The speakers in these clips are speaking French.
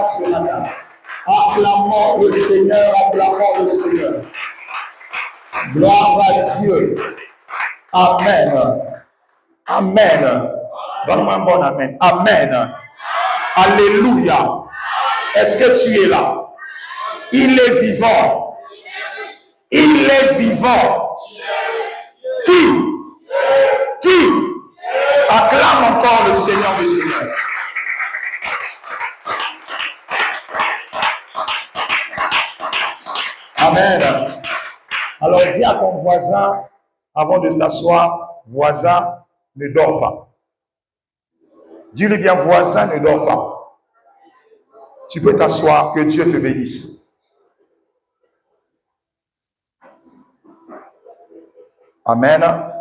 puissant ce matin. Acclamons le Seigneur, acclamons le Seigneur. Gloire à Dieu. Amen. Amen. Donne-moi un bon amen. Amen. Alléluia. Est-ce que tu es là? Il est vivant. Il est vivant. Qui acclame encore le Seigneur des Seigneurs. Amen. Alors dis à ton voisin, avant de t'asseoir, voisin, ne dors pas. Dis-lui bien, voisin, ne dors pas. Tu peux t'asseoir, que Dieu te bénisse. Amen.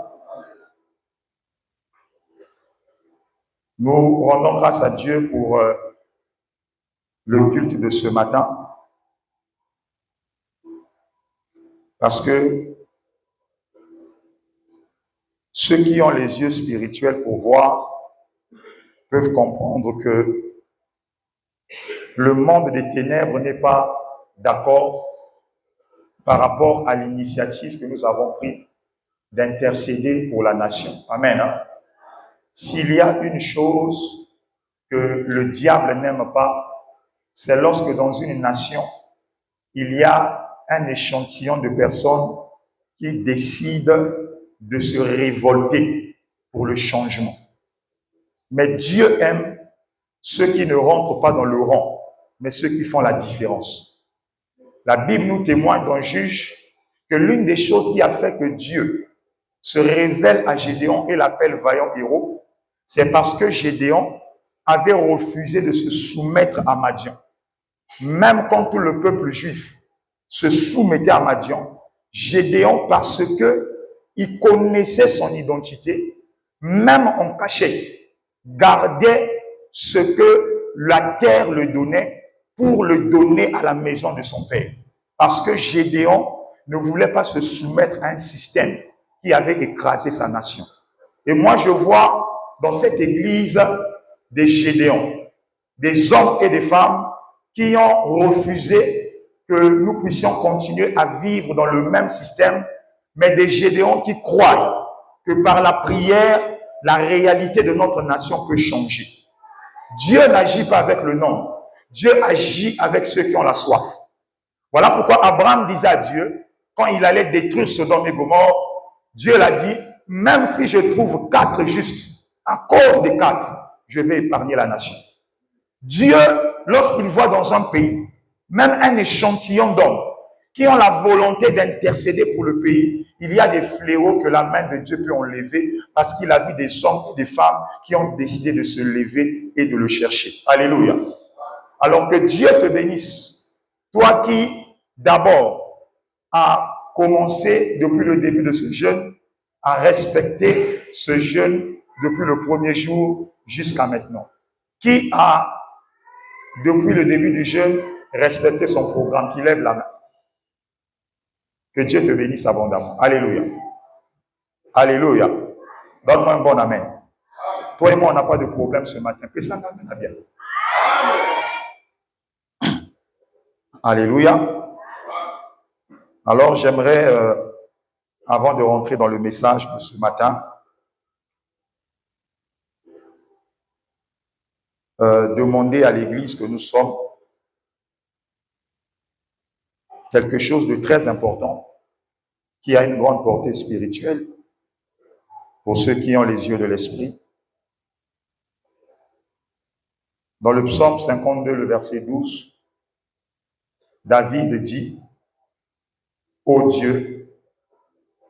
Nous rendons grâce à Dieu pour le culte de ce matin. Parce que ceux qui ont les yeux spirituels pour voir peuvent comprendre que le monde des ténèbres n'est pas d'accord par rapport à l'initiative que nous avons prise d'intercéder pour la nation. Amen. S'il y a une chose que le diable n'aime pas, c'est lorsque dans une nation, il y a un échantillon de personnes qui décident de se révolter pour le changement. Mais Dieu aime ceux qui ne rentrent pas dans le rang, mais ceux qui font la différence. La Bible nous témoigne d'un juge que l'une des choses qui a fait que Dieu se révèle à Gédéon et l'appelle vaillant héros, c'est parce que Gédéon avait refusé de se soumettre à Madian. Même quand tout le peuple juif se soumettait à Madian, Gédéon, parce que il connaissait son identité, même en cachette, gardait ce que la terre le donnait pour le donner à la maison de son père. Parce que Gédéon ne voulait pas se soumettre à un système qui avait écrasé sa nation. Et moi, je vois dans cette église des Gédéons, des hommes et des femmes qui ont refusé que nous puissions continuer à vivre dans le même système, mais des Gédéons qui croient que par la prière, la réalité de notre nation peut changer. Dieu n'agit pas avec le nombre. Dieu agit avec ceux qui ont la soif. Voilà pourquoi Abraham disait à Dieu, quand il allait détruire Sodome et Gomorrhe, Dieu l'a dit, même si je trouve 4 justes, à cause des 4, je vais épargner la nation. Dieu, lorsqu'il voit dans un pays, même un échantillon d'hommes qui ont la volonté d'intercéder pour le pays, il y a des fléaux que la main de Dieu peut enlever parce qu'il a vu des hommes et des femmes qui ont décidé de se lever et de le chercher. Alléluia. Alors que Dieu te bénisse. Toi qui, d'abord, as commencé depuis le début de ce jeûne à respecter ce jeûne depuis le premier jour jusqu'à maintenant. Qui a, depuis le début du jeûne, respecté son programme, qui lève la main. Que Dieu te bénisse abondamment. Alléluia. Alléluia. Donne-moi un bon amen. Toi et moi, on n'a pas de problème ce matin. Que ça t'amène à bien. Alléluia. Alors, j'aimerais, avant de rentrer dans le message de ce matin, demander à l'Église que nous sommes quelque chose de très important qui a une grande portée spirituelle pour ceux qui ont les yeux de l'esprit. Dans le psaume 52, le verset 12, David dit, « Ô Dieu,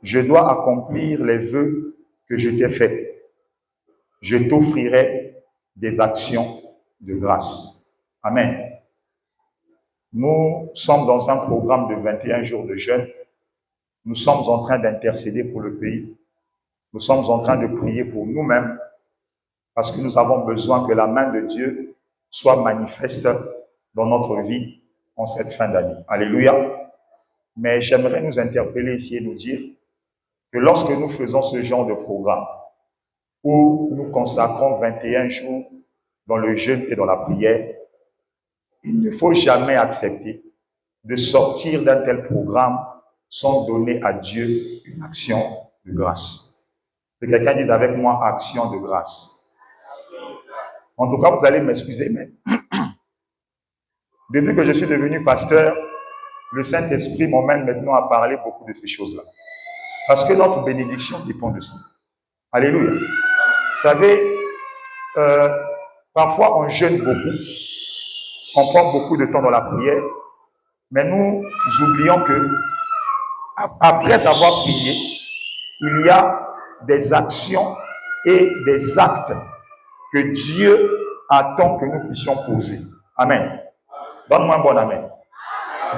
je dois accomplir les vœux que je t'ai faits. Je t'offrirai des actions de grâce. » Amen. Nous sommes dans un programme de 21 jours de jeûne. Nous sommes en train d'intercéder pour le pays. Nous sommes en train de prier pour nous-mêmes parce que nous avons besoin que la main de Dieu soit manifeste dans notre vie en cette fin d'année. Alléluia. Mais j'aimerais nous interpeller ici et nous dire que lorsque nous faisons ce genre de programme où nous consacrons 21 jours dans le jeûne et dans la prière, il ne faut jamais accepter de sortir d'un tel programme sans donner à Dieu une action de grâce. Que quelqu'un dise avec moi, action de grâce. En tout cas, vous allez m'excuser, mais depuis que je suis devenu pasteur, le Saint-Esprit m'emmène maintenant à parler beaucoup de ces choses-là. Parce que notre bénédiction dépend de ça. Alléluia. Vous savez, parfois on jeûne beaucoup, on prend beaucoup de temps dans la prière, mais nous oublions que après avoir prié, il y a des actions et des actes que Dieu attend que nous puissions poser. Amen. Donne-moi un bon amen.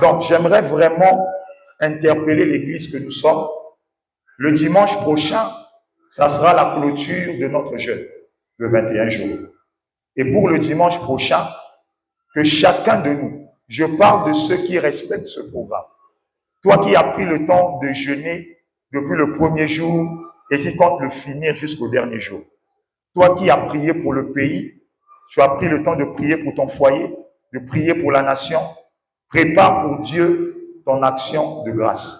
Donc, j'aimerais vraiment interpeller l'église que nous sommes. Le dimanche prochain, ça sera la clôture de notre jeûne, le 21 jours. Et pour le dimanche prochain, que chacun de nous, je parle de ceux qui respectent ce programme. Toi qui as pris le temps de jeûner depuis le premier jour et qui compte le finir jusqu'au dernier jour. Toi qui as prié pour le pays, tu as pris le temps de prier pour ton foyer, de prier pour la nation. Prépare pour Dieu ton action de grâce.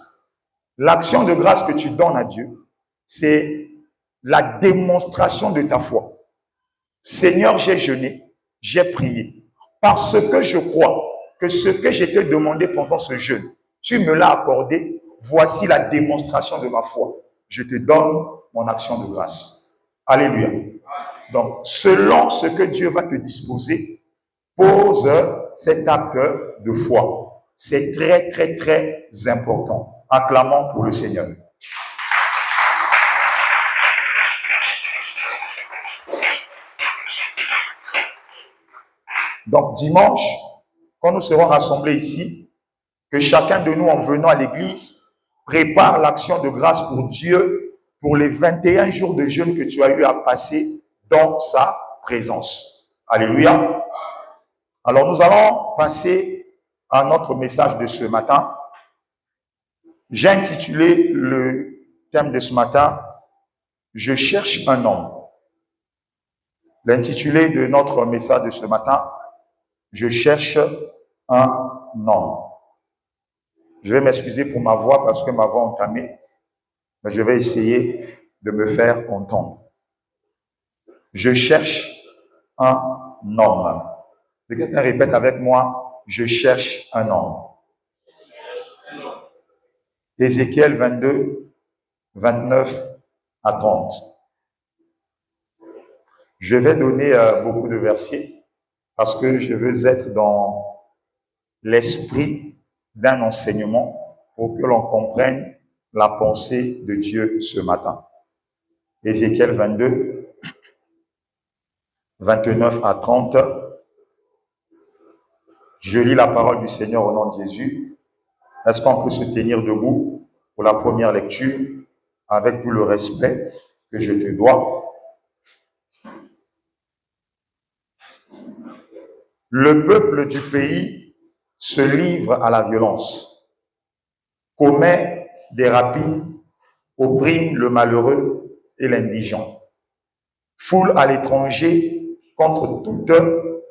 L'action de grâce que tu donnes à Dieu, c'est la démonstration de ta foi. Seigneur, j'ai jeûné, j'ai prié, parce que je crois que ce que je t'ai demandé pendant ce jeûne, tu me l'as accordé, voici la démonstration de ma foi. Je te donne mon action de grâce. Alléluia. Donc, selon ce que Dieu va te disposer, pose cet acte de foi. C'est très, très, très important. Acclamons pour le Seigneur. Donc, dimanche, quand nous serons rassemblés ici, que chacun de nous, en venant à l'église, prépare l'action de grâce pour Dieu pour les 21 jours de jeûne que tu as eu à passer dans sa présence. Alléluia. Alors, nous allons passer à notre message de ce matin. J'ai intitulé le thème de ce matin, « Je cherche un homme ». L'intitulé de notre message de ce matin, « Je cherche un homme ». Je vais m'excuser pour ma voix parce que ma voix est entamée, mais je vais essayer de me faire entendre. Je cherche un homme. Quelqu'un répète avec moi, je cherche un homme. Ézéchiel 22, 29 à 30. Je vais donner beaucoup de versets parce que je veux être dans l'esprit d'un enseignement pour que l'on comprenne la pensée de Dieu ce matin. Ézéchiel 22, 29 à 30. Je lis la parole du Seigneur au nom de Jésus. Est-ce qu'on peut se tenir debout pour la première lecture avec tout le respect que je te dois? Le peuple du pays se livre à la violence, commet des rapines, opprime le malheureux et l'indigent, foule à l'étranger contre toute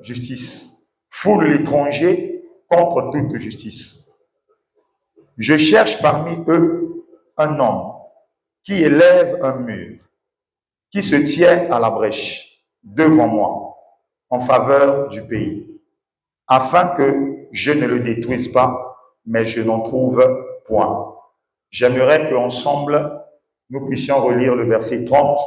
justice, foule l'étranger contre toute justice. Je cherche parmi eux un homme qui élève un mur, qui se tient à la brèche devant moi en faveur du pays, afin que je ne le détruise pas, mais je n'en trouve point. J'aimerais qu'ensemble, nous puissions relire le verset 30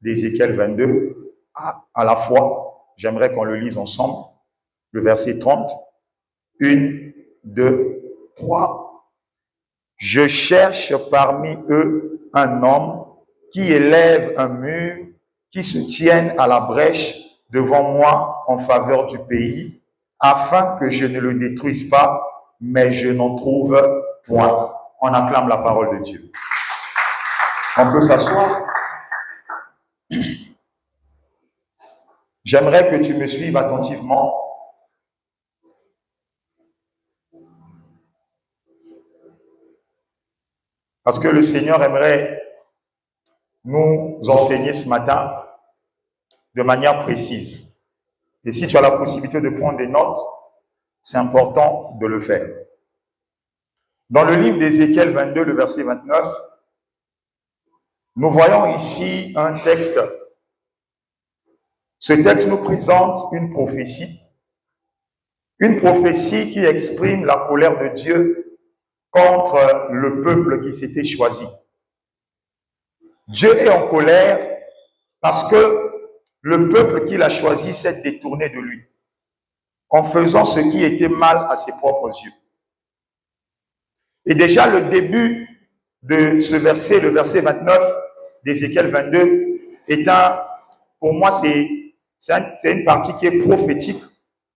d'Ézéchiel 22 à la fois. J'aimerais qu'on le lise ensemble. Le verset 30. 1, 2, 3. Je cherche parmi eux un homme qui élève un mur, qui se tienne à la brèche devant moi en faveur du pays, afin que je ne le détruise pas, mais je n'en trouve point. On acclame la parole de Dieu. On peut s'asseoir. J'aimerais que tu me suives attentivement. Parce que le Seigneur aimerait nous enseigner ce matin de manière précise. Et si tu as la possibilité de prendre des notes, c'est important de le faire. Dans le livre d'Ézéchiel 22, le verset 29, nous voyons ici un texte. Ce texte nous présente une prophétie qui exprime la colère de Dieu contre le peuple qui s'était choisi. Dieu est en colère parce que le peuple qu'il a choisi s'est détourné de lui, en faisant ce qui était mal à ses propres yeux. Et déjà le début de ce verset, le verset 29 d'Ézéchiel 22, pour moi, c'est une partie qui est prophétique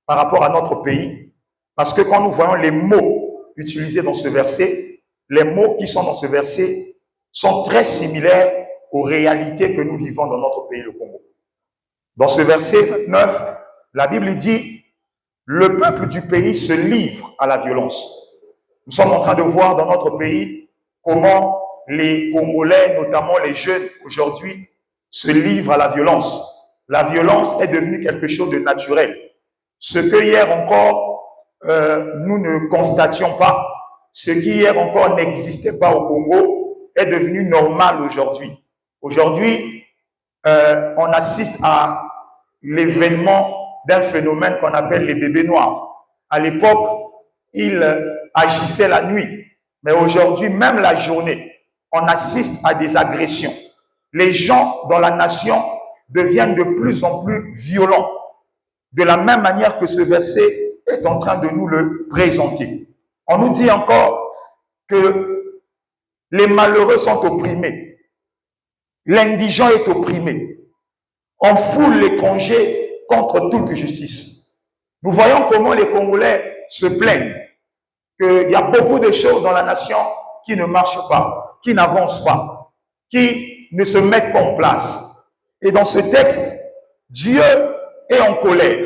par rapport à notre pays. Parce que quand nous voyons les mots utilisés dans ce verset, les mots qui sont dans ce verset sont très similaires aux réalités que nous vivons dans notre pays, le Congo. Dans ce verset 29, la Bible dit « Le peuple du pays se livre à la violence ». Nous sommes en train de voir dans notre pays comment les Congolais, notamment les jeunes aujourd'hui, se livrent à la violence. La violence est devenue quelque chose de naturel. Ce que hier encore, nous ne constations pas, ce qui hier encore n'existait pas au Congo, est devenu normal aujourd'hui. Aujourd'hui, on assiste à l'événement d'un phénomène qu'on appelle les bébés noirs. À l'époque, ils agissaient la nuit, mais aujourd'hui, même la journée, on assiste à des agressions. Les gens dans la nation deviennent de plus en plus violents, de la même manière que ce verset est en train de nous le présenter. On nous dit encore que les malheureux sont opprimés, l'indigent est opprimé, on foule l'étranger contre toute justice. Nous voyons comment les Congolais se plaignent qu'il y a beaucoup de choses dans la nation qui ne marchent pas, qui n'avancent pas, qui ne se mettent pas en place. Et dans ce texte, Dieu est en colère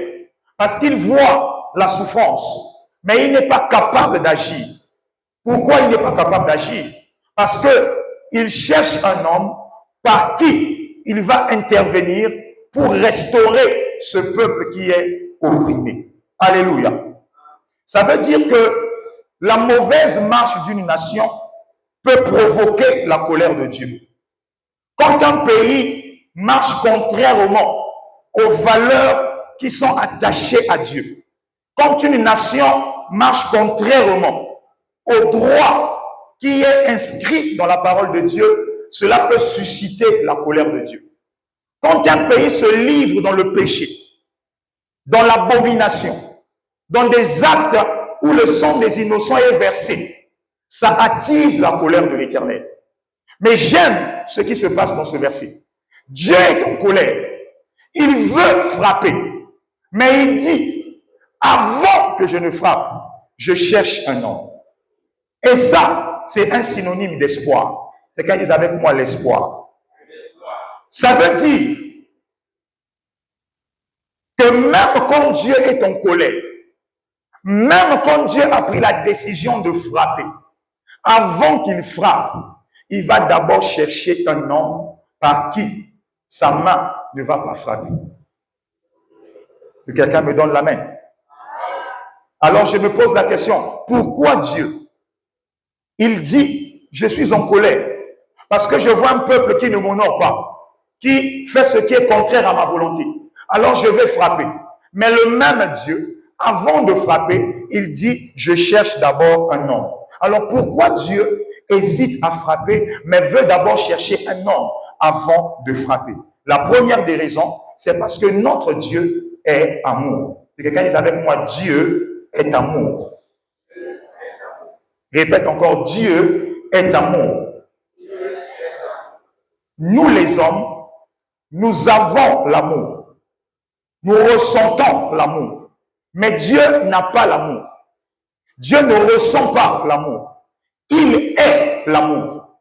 parce qu'il voit la souffrance, mais il n'est pas capable d'agir. Pourquoi il n'est pas capable d'agir? Parce qu'il cherche un homme par qui il va intervenir pour restaurer ce peuple qui est opprimé. Alléluia. Ça veut dire que la mauvaise marche d'une nation peut provoquer la colère de Dieu. Quand un pays marche contrairement aux valeurs qui sont attachées à Dieu, quand une nation marche contrairement au droit qui est inscrit dans la parole de Dieu, cela peut susciter la colère de Dieu. Quand un pays se livre dans le péché, dans l'abomination, dans des actes où le sang des innocents est versé, ça attise la colère de l'Éternel. Mais j'aime ce qui se passe dans ce verset. Dieu est en colère. Il veut frapper. Mais il dit, avant que je ne frappe, je cherche un homme. Et ça, c'est un synonyme d'espoir. Quelqu'un dit avec moi l'espoir. Ça veut dire que même quand Dieu est en colère, même quand Dieu a pris la décision de frapper, avant qu'il frappe, il va d'abord chercher un homme par qui sa main ne va pas frapper. Que quelqu'un me donne la main. Alors je me pose la question, pourquoi Dieu? Il dit, je suis en colère, parce que je vois un peuple qui ne m'honore pas, qui fait ce qui est contraire à ma volonté. Alors je vais frapper. Mais le même Dieu, avant de frapper, il dit, je cherche d'abord un homme. Alors pourquoi Dieu hésite à frapper, mais veut d'abord chercher un homme avant de frapper? La première des raisons, c'est parce que notre Dieu est amour. Si quelqu'un dit avec moi, Dieu est amour. Répète encore, Dieu est amour. Nous les hommes, nous avons l'amour. Nous ressentons l'amour. Mais Dieu n'a pas l'amour. Dieu ne ressent pas l'amour. Il est l'amour.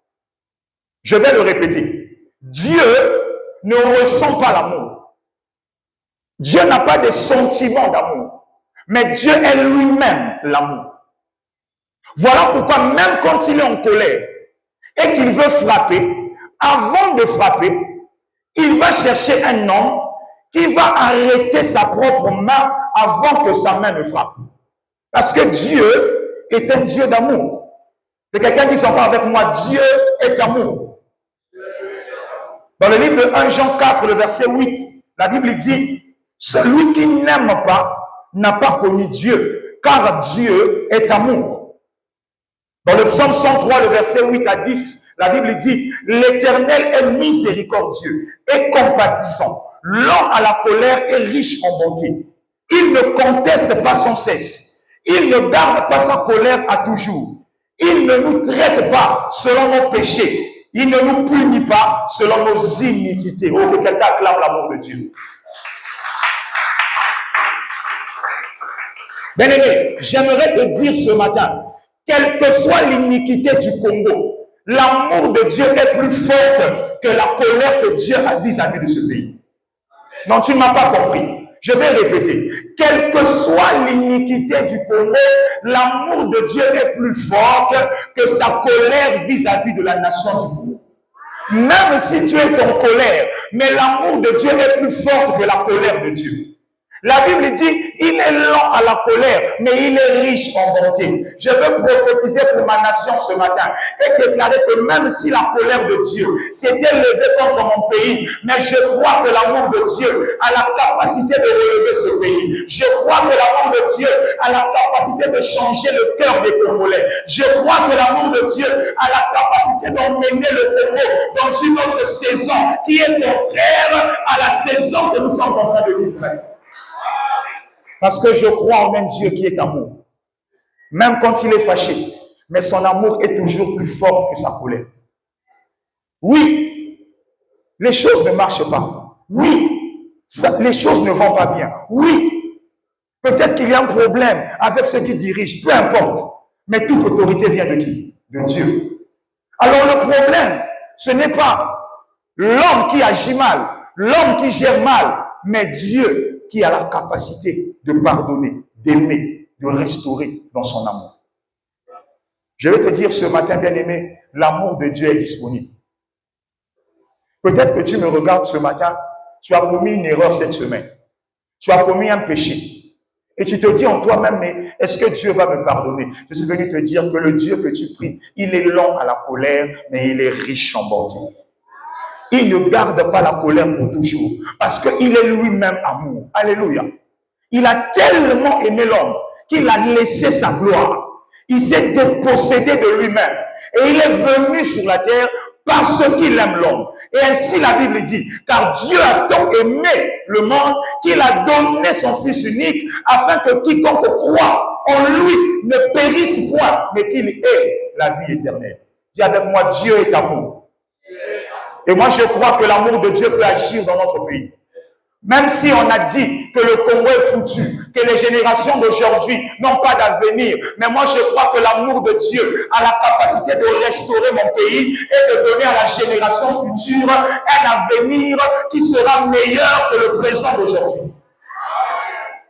Je vais le répéter. Dieu ne ressent pas l'amour. Dieu n'a pas de sentiment d'amour. Mais Dieu est lui-même l'amour. Voilà pourquoi même quand il est en colère et qu'il veut frapper, avant de frapper, il va chercher un homme qui va arrêter sa propre main avant que sa main ne frappe. Parce que Dieu est un Dieu d'amour. C'est quelqu'un qui s'en va avec moi. Dieu est amour. Dans le livre de 1 Jean 4, le verset 8, la Bible dit, celui qui n'aime pas n'a pas connu Dieu, car Dieu est amour. Dans le psaume 103, le verset 8 à 10, la Bible dit, l'Éternel est miséricordieux et compatissant, lent à la colère et riche en bonté. Il ne conteste pas sans cesse. Il ne garde pas sa colère à toujours. Il ne nous traite pas selon nos péchés. Il ne nous punit pas selon nos iniquités. Oh, que quelqu'un acclame l'amour de Dieu. Bien-aimé, j'aimerais te dire ce matin, quelle que soit l'iniquité du Congo, l'amour de Dieu est plus fort que la colère que Dieu a vis-à-vis de ce pays. Non, tu ne m'as pas compris. Je vais répéter. Quelle que soit l'iniquité du Congo, l'amour de Dieu est plus fort que sa colère vis-à-vis de la nation du Congo. Même si tu es en colère, mais l'amour de Dieu est plus fort que la colère de Dieu. La Bible dit, il est lent à la colère, mais il est riche en bonté. Je veux prophétiser pour ma nation ce matin et déclarer que même si la colère de Dieu s'était levée contre mon pays, mais je crois que l'amour de Dieu a la capacité de relever ce pays. Je crois que l'amour de Dieu a la capacité de changer le cœur des Congolais. Je crois que l'amour de Dieu a la capacité d'emmener le Congo dans une autre saison qui est contraire à la saison que nous sommes en train de vivre. Parce que je crois en un Dieu qui est amour. Même quand il est fâché, mais son amour est toujours plus fort que sa colère. Oui, les choses ne marchent pas. Oui, les choses ne vont pas bien. Oui, peut-être qu'il y a un problème avec ceux qui dirigent, peu importe. Mais toute autorité vient de qui? De Dieu. Alors le problème, ce n'est pas l'homme qui agit mal, l'homme qui gère mal, mais Dieu qui a la capacité de pardonner, d'aimer, de restaurer dans son amour. Je vais te dire ce matin, bien-aimé, l'amour de Dieu est disponible. Peut-être que tu me regardes ce matin, tu as commis une erreur cette semaine. Tu as commis un péché. Et tu te dis en toi-même, mais est-ce que Dieu va me pardonner? Je suis venu te dire que le Dieu que tu pries, il est lent à la colère, mais il est riche en bonté. Il ne garde pas la colère pour toujours, parce qu'il est lui-même amour. Alléluia. Il a tellement aimé l'homme qu'il a laissé sa gloire. Il s'est dépossédé de lui-même. Et il est venu sur la terre parce qu'il aime l'homme. Et ainsi la Bible dit, car Dieu a tant aimé le monde qu'il a donné son Fils unique afin que quiconque croit en lui ne périsse point, mais qu'il ait la vie éternelle. Dis avec moi, Dieu est amour. Et moi, je crois que l'amour de Dieu peut agir dans notre pays. Même si on a dit que le Congo est foutu, que les générations d'aujourd'hui n'ont pas d'avenir, mais moi, je crois que l'amour de Dieu a la capacité de restaurer mon pays et de donner à la génération future un avenir qui sera meilleur que le présent d'aujourd'hui.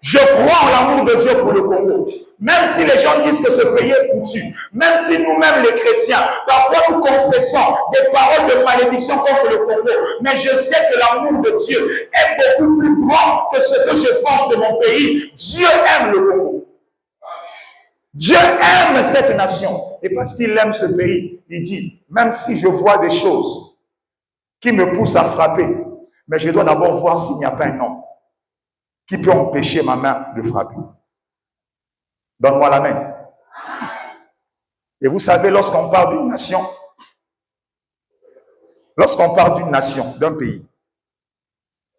Je crois en l'amour de Dieu pour le Congo. Même si les gens disent que ce pays est foutu, même si nous-mêmes les chrétiens, parfois nous confessons des paroles de malédiction contre le Congo, mais je sais que l'amour de Dieu est beaucoup plus grand que ce que je pense de mon pays. Dieu aime le Congo. Dieu aime cette nation. Et parce qu'il aime ce pays, il dit, même si je vois des choses qui me poussent à frapper, mais je dois d'abord voir s'il n'y a pas un homme qui peut empêcher ma main de frapper. Donne-moi la main. Et vous savez, lorsqu'on parle d'une nation, d'un pays,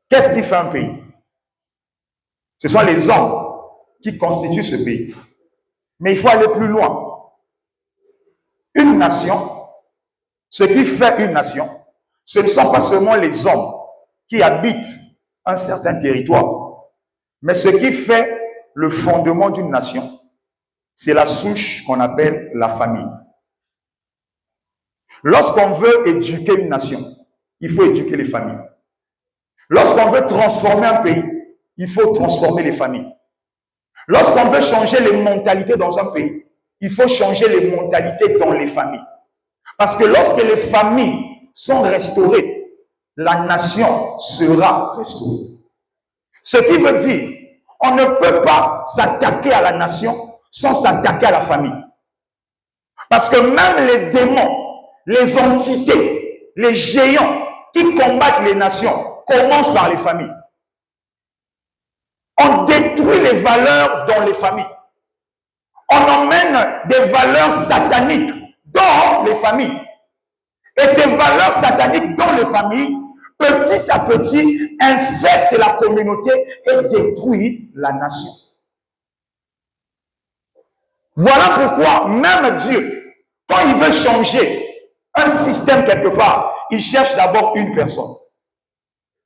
qu'est-ce qui fait un pays? Ce sont les hommes qui constituent ce pays. Mais il faut aller plus loin. Une nation, ce qui fait une nation, ce ne sont pas seulement les hommes qui habitent un certain territoire, mais ce qui fait le fondement d'une nation, c'est la souche qu'on appelle la famille. Lorsqu'on veut éduquer une nation, il faut éduquer les familles. Lorsqu'on veut transformer un pays, il faut transformer les familles. Lorsqu'on veut changer les mentalités dans un pays, il faut changer les mentalités dans les familles. Parce que lorsque les familles sont restaurées, la nation sera restaurée. Ce qui veut dire, on ne peut pas s'attaquer à la nation sans s'attaquer à la famille. Parce que même les démons, les entités, les géants qui combattent les nations commencent par les familles. On détruit les valeurs dans les familles. On emmène des valeurs sataniques dans les familles. Et ces valeurs sataniques dans les familles, petit à petit, infectent la communauté et détruisent la nation. Voilà pourquoi même Dieu, quand il veut changer un système quelque part, il cherche d'abord une personne.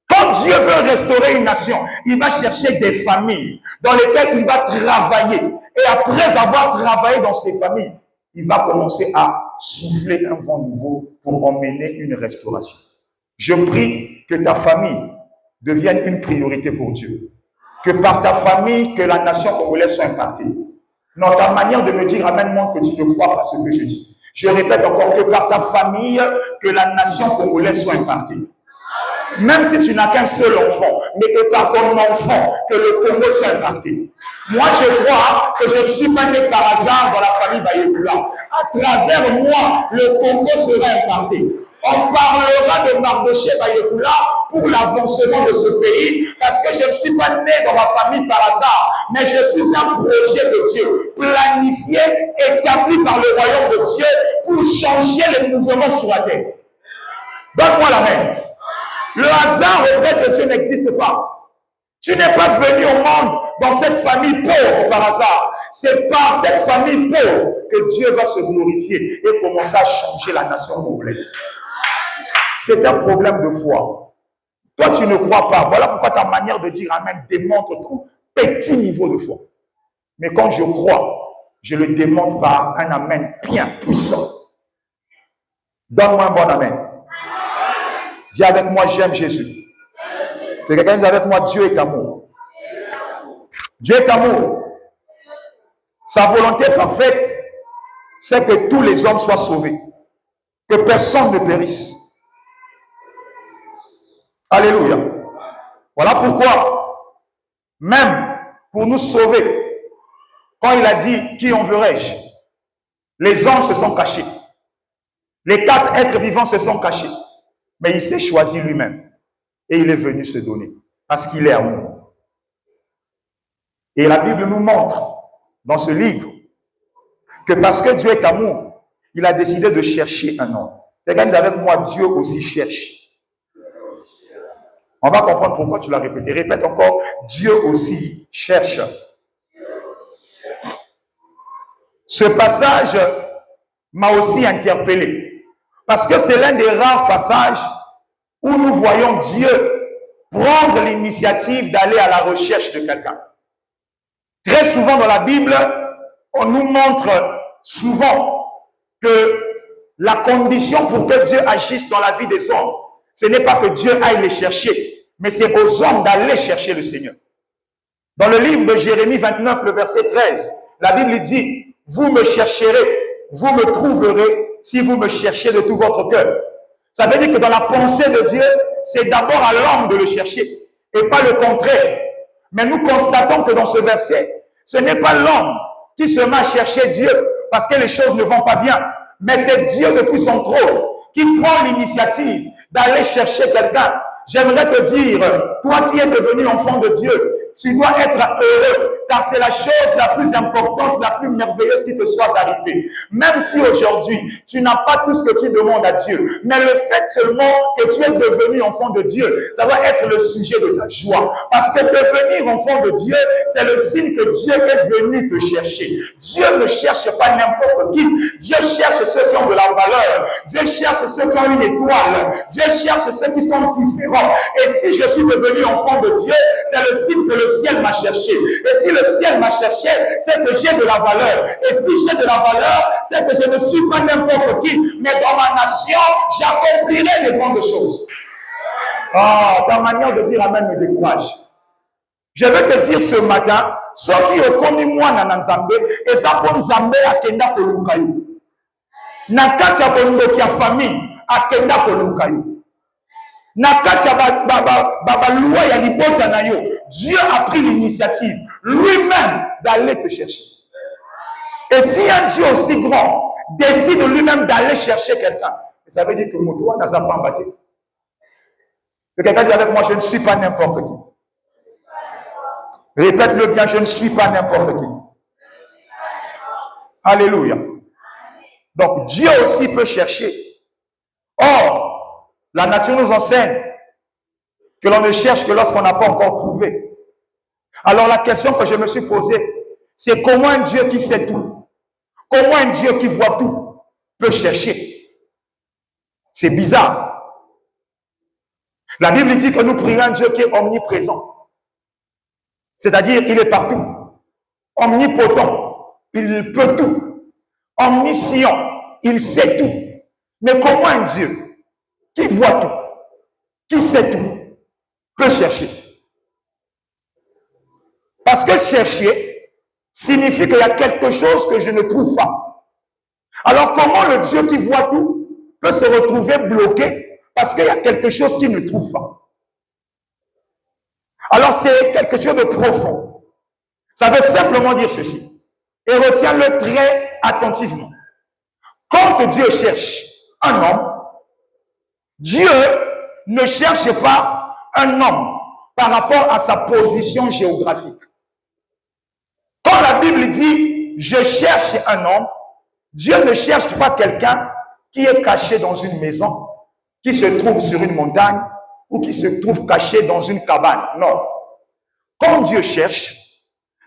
Quand Dieu veut restaurer une nation, il va chercher des familles dans lesquelles il va travailler. Et après avoir travaillé dans ces familles, il va commencer à souffler un vent nouveau pour emmener une restauration. Je prie que ta famille devienne une priorité pour Dieu. Que par ta famille, que la nation congolaise soit impactée. Dans ta manière de me dire, amen, montre que tu ne crois pas ce que je dis. Je répète encore, que par ta famille, que la nation congolaise soit impactée. Même si tu n'as qu'un seul enfant, mais que par ton enfant, que le Congo soit impacté. Moi, je crois que je ne suis pas né par hasard dans la famille Bayekula. À travers moi, le Congo sera impacté. On parlera de Mardoché Bayekula pour l'avancement de ce pays, parce que je ne suis pas né dans ma famille par hasard, mais je suis un projet de Dieu, planifié, établi par le royaume de Dieu pour changer les mouvements sur la terre. Donne-moi la main. Le hasard auprès de Dieu n'existe pas. Tu n'es pas venu au monde dans cette famille pauvre par hasard. C'est par cette famille pauvre que Dieu va se glorifier et commencer à changer la nation congolaise. C'est un problème de foi. Toi, tu ne crois pas. Voilà pourquoi ta manière de dire amen démontre ton petit niveau de foi. Mais quand je crois, je le démontre par un amen bien puissant. Donne-moi un bon amen. Dis avec moi, j'aime Jésus. Que quelqu'un dise avec moi, Dieu est amour. Dieu est amour. Sa volonté parfaite, c'est que tous les hommes soient sauvés. Que personne ne périsse. Alléluia. Voilà pourquoi, même pour nous sauver, quand il a dit, qui enverrai-je? Les anges se sont cachés. Les 4 êtres vivants se sont cachés. Mais il s'est choisi lui-même. Et il est venu se donner. Parce qu'il est amour. Et la Bible nous montre, dans ce livre, que parce que Dieu est amour, il a décidé de chercher un homme. Regardez avec moi, Dieu aussi cherche. On va comprendre pourquoi tu l'as répété. Répète encore, Dieu aussi cherche. Ce passage m'a aussi interpellé. Parce que c'est l'un des rares passages où nous voyons Dieu prendre l'initiative d'aller à la recherche de quelqu'un. Très souvent dans la Bible, on nous montre souvent que la condition pour que Dieu agisse dans la vie des hommes, ce n'est pas que Dieu aille les chercher, mais c'est aux hommes d'aller chercher le Seigneur. Dans le livre de Jérémie 29, le verset 13, la Bible dit, vous me chercherez, vous me trouverez, si vous me cherchez de tout votre cœur. Ça veut dire que dans la pensée de Dieu, c'est d'abord à l'homme de le chercher, et pas le contraire. Mais nous constatons que dans ce verset, ce n'est pas l'homme qui se met à chercher Dieu parce que les choses ne vont pas bien, mais c'est Dieu depuis son trône qui prend l'initiative d'aller chercher quelqu'un. J'aimerais te dire, toi qui es devenu enfant de Dieu, tu dois être heureux, car c'est la chose la plus importante, la plus merveilleuse qui te soit arrivée. Même si aujourd'hui, tu n'as pas tout ce que tu demandes à Dieu, mais le fait seulement que tu es devenu enfant de Dieu, ça va être le sujet de ta joie. Parce que devenir enfant de Dieu, c'est le signe que Dieu est venu te chercher. Dieu ne cherche pas n'importe qui. Dieu cherche ceux qui ont de la valeur. Dieu cherche ceux qui ont une étoile. Dieu cherche ceux qui sont différents. Et si je suis devenu enfant de Dieu, c'est le signe que le ciel m'a cherché. Et si le ciel m'a cherché, c'est que j'ai de la valeur. Et si j'ai de la valeur, c'est que je ne suis pas n'importe qui. Mais dans ma nation, j'accomplirai des grandes choses. Oh, ta manière de dire amen me décourage. Je vais te dire ce matin, ceux qui ont connu moi dans Nzambe, et ça pour Nzambe à Kenda Kolunkayo. Nakati ya Kolungo kia famille à Kenda Kolunkayo. Nakati ya baba loi ya libota na yo. Dieu a pris l'initiative lui-même d'aller te chercher. Et si un Dieu aussi grand décide lui-même d'aller chercher quelqu'un, ça veut dire que Motoa n'a pas embatté. Quelqu'un dit avec moi, je ne suis pas n'importe qui. Répète-le bien, je ne suis pas n'importe qui. Alléluia. Donc Dieu aussi peut chercher. Or, la nature nous enseigne que l'on ne cherche que lorsqu'on n'a pas encore trouvé. Alors la question que je me suis posée, c'est comment un Dieu qui sait tout, comment un Dieu qui voit tout peut chercher? C'est bizarre. La Bible dit que nous prions un Dieu qui est omniprésent. C'est-à-dire qu'il est partout. Omnipotent, il peut tout. Omniscient, il sait tout. Mais comment un Dieu qui voit tout, qui sait tout, peut chercher? Parce que chercher signifie qu'il y a quelque chose que je ne trouve pas. Alors comment le Dieu qui voit tout peut se retrouver bloqué parce qu'il y a quelque chose qu'il ne trouve pas? Alors c'est quelque chose de profond. Ça veut simplement dire ceci. Et retiens-le très attentivement. Quand Dieu cherche un homme, Dieu ne cherche pas un homme par rapport à sa position géographique. Quand la Bible dit « je cherche un homme », Dieu ne cherche pas quelqu'un qui est caché dans une maison, qui se trouve sur une montagne ou qui se trouve caché dans une cabane. Non. Quand Dieu cherche,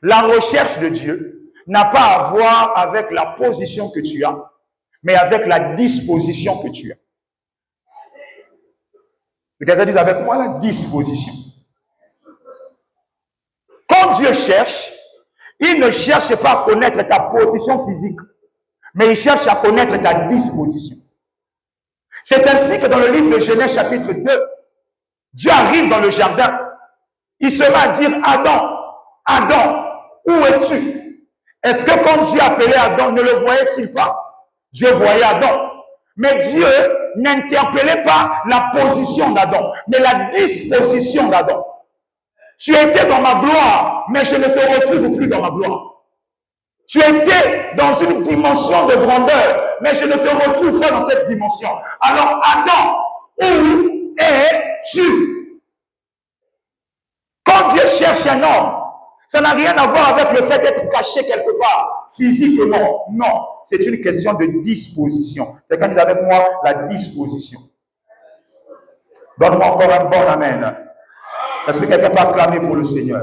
la recherche de Dieu n'a pas à voir avec la position que tu as, mais avec la disposition que tu as. Quelqu'un dit avec moi la disposition. Quand Dieu cherche, il ne cherche pas à connaître ta position physique, mais il cherche à connaître ta disposition. C'est ainsi que dans le livre de Genèse chapitre 2, Dieu arrive dans le jardin. Il se va dire « Adam, Adam, où es-tu » Est-ce que quand Dieu appelait Adam, ne le voyait-il pas? Dieu voyait Adam. Mais Dieu n'interpellait pas la position d'Adam, mais la disposition d'Adam. Tu étais dans ma gloire, mais je ne te retrouve plus dans ma gloire. Tu étais dans une dimension de grandeur, mais je ne te retrouve pas dans cette dimension. Alors Adam, où es-tu? Quand Dieu cherche un homme, ça n'a rien à voir avec le fait d'être caché quelque part, physiquement. Non, c'est une question de disposition. Quelqu'un dit avec moi la disposition. Donne-moi encore un bon amen. Est-ce que quelqu'un peut acclamer pour le Seigneur?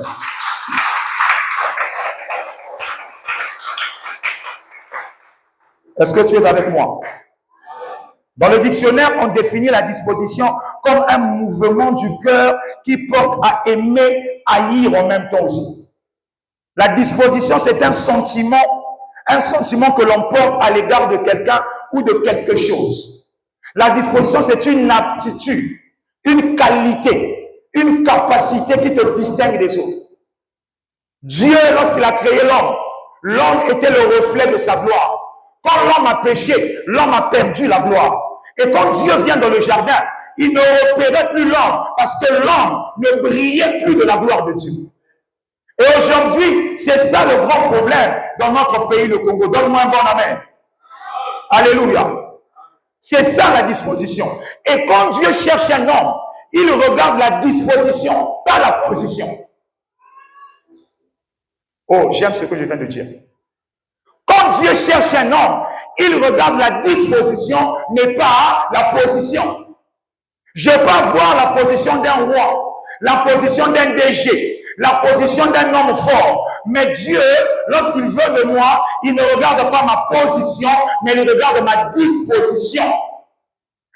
Est-ce que tu es avec moi? Dans le dictionnaire, on définit la disposition comme un mouvement du cœur qui porte à aimer, haïr en même temps aussi. La disposition, c'est un sentiment que l'on porte à l'égard de quelqu'un ou de quelque chose. La disposition, c'est une aptitude, une qualité, une capacité qui te distingue des autres. Dieu, lorsqu'il a créé l'homme, l'homme était le reflet de sa gloire. Quand l'homme a péché, l'homme a perdu la gloire. Et quand Dieu vient dans le jardin, il ne repérait plus l'homme parce que l'homme ne brillait plus de la gloire de Dieu. Et aujourd'hui, c'est ça le grand problème dans notre pays, le Congo. Donne-moi un bon amen. Alléluia. C'est ça la disposition. Et quand Dieu cherche un homme, il regarde la disposition, pas la position. Oh, j'aime ce que je viens de dire. Quand Dieu cherche un homme, il regarde la disposition, mais pas la position. Je peux avoir la position d'un roi, la position d'un DG, la position d'un homme fort. Mais Dieu, lorsqu'il veut de moi, il ne regarde pas ma position, mais il regarde ma disposition.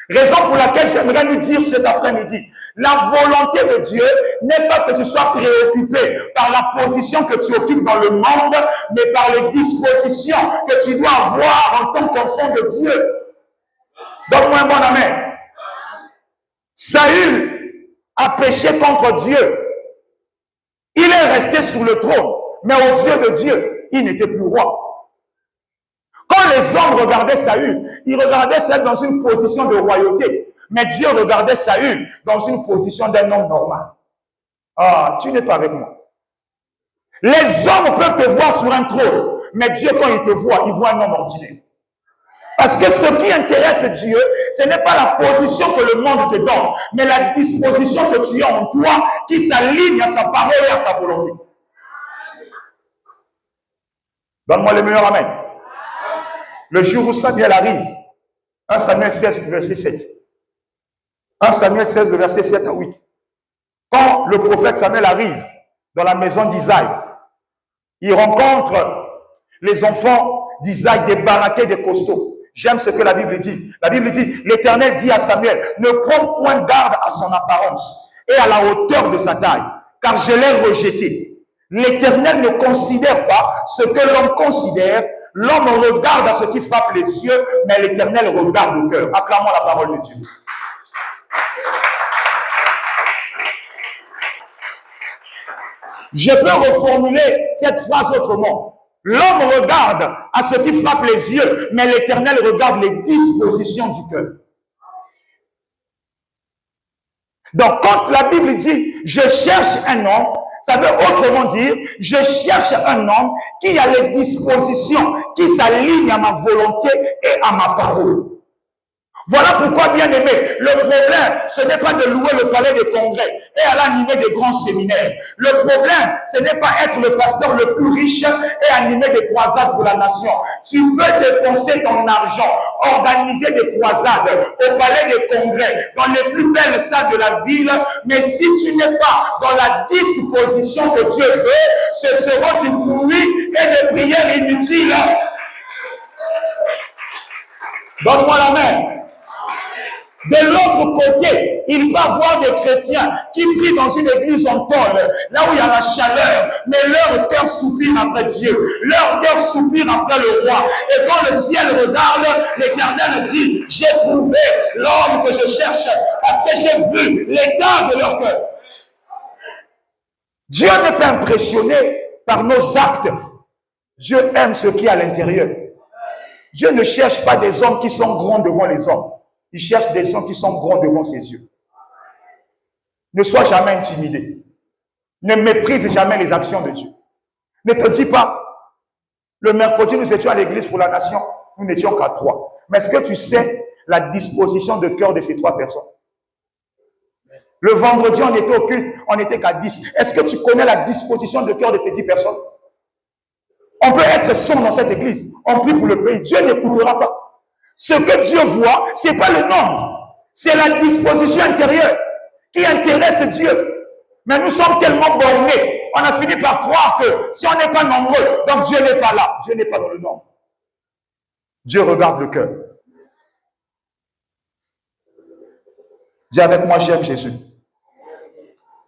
Raison pour laquelle j'aimerais nous dire cet après-midi, la volonté de Dieu n'est pas que tu sois préoccupé par la position que tu occupes dans le monde, mais par les dispositions que tu dois avoir en tant qu'enfant de Dieu. Donne-moi un bon amen. Saül a péché contre Dieu. Il est resté sur le trône, mais aux yeux de Dieu, il n'était plus roi. Quand les hommes regardaient Saül, ils regardaient Saül dans une position de royauté. Mais Dieu regardait Saül dans une position d'un homme normal. Ah, tu n'es pas avec moi. Les hommes peuvent te voir sur un trône, Mais Dieu, quand il te voit, il voit un homme ordinaire. Parce que ce qui intéresse Dieu, ce n'est pas la position que le monde te donne, mais la disposition que tu as en toi qui s'aligne à sa parole et à sa volonté. Donne-moi le meilleur amen. Le jour où Samuel arrive, 1 Samuel 16, verset 7. 1 Samuel 16, verset 7 à 8. Quand le prophète Samuel arrive dans la maison d'Isaïe, il rencontre les enfants d'Isaïe débarraqués des costauds. J'aime ce que la Bible dit. La Bible dit, l'Éternel dit à Samuel, ne prends point garde à son apparence et à la hauteur de sa taille, car je l'ai rejeté. L'Éternel ne considère pas ce que l'homme considère. L'homme regarde à ce qui frappe les yeux, mais l'Éternel regarde au cœur. Acclamons la parole de Dieu. Je peux reformuler cette phrase autrement. L'homme regarde à ce qui frappe les yeux, mais l'Éternel regarde les dispositions du cœur. Donc, quand la Bible dit « je cherche un homme », ça veut autrement dire « je cherche un homme qui a les dispositions, qui s'aligne à ma volonté et à ma parole ». Voilà pourquoi, bien aimé, le problème, ce n'est pas de louer le palais des congrès et à l'animer des grands séminaires. Le problème, ce n'est pas être le pasteur le plus riche et animer des croisades pour la nation. Tu peux dépenser ton argent, organiser des croisades au palais des congrès, dans les plus belles salles de la ville, mais si tu n'es pas dans la disposition que Dieu veut, ce sera du bruit et des prières inutiles. Donne-moi la main. De l'autre côté, il va y avoir des chrétiens qui prient dans une église en tôle, là où il y a la chaleur, mais leur cœur soupire après Dieu, leur cœur soupire après le roi. Et quand le ciel regarde, l'Éternel dit, j'ai trouvé l'homme que je cherche, parce que j'ai vu l'état de leur cœur. Dieu n'est pas impressionné par nos actes. Dieu aime ce qui est à l'intérieur. Dieu ne cherche pas des hommes qui sont grands devant les hommes. Il cherche des gens qui sont grands devant ses yeux. Ne sois jamais intimidé. Ne méprise jamais les actions de Dieu. Ne te dis pas, le mercredi, nous étions à l'église pour la nation, nous n'étions qu'à 3. Mais est-ce que tu sais la disposition de cœur de ces 3 personnes? Le vendredi, on était au culte, on n'était qu'à 10. Est-ce que tu connais la disposition de cœur de ces 10 personnes? On peut être sombre dans cette église. On prie pour le pays. Dieu n'écoutera pas. Ce que Dieu voit, ce n'est pas le nombre. C'est la disposition intérieure qui intéresse Dieu. Mais nous sommes tellement bornés. On a fini par croire que si on n'est pas nombreux, donc Dieu n'est pas là. Dieu n'est pas dans le nombre. Dieu regarde le cœur. Dis avec moi, j'aime Jésus.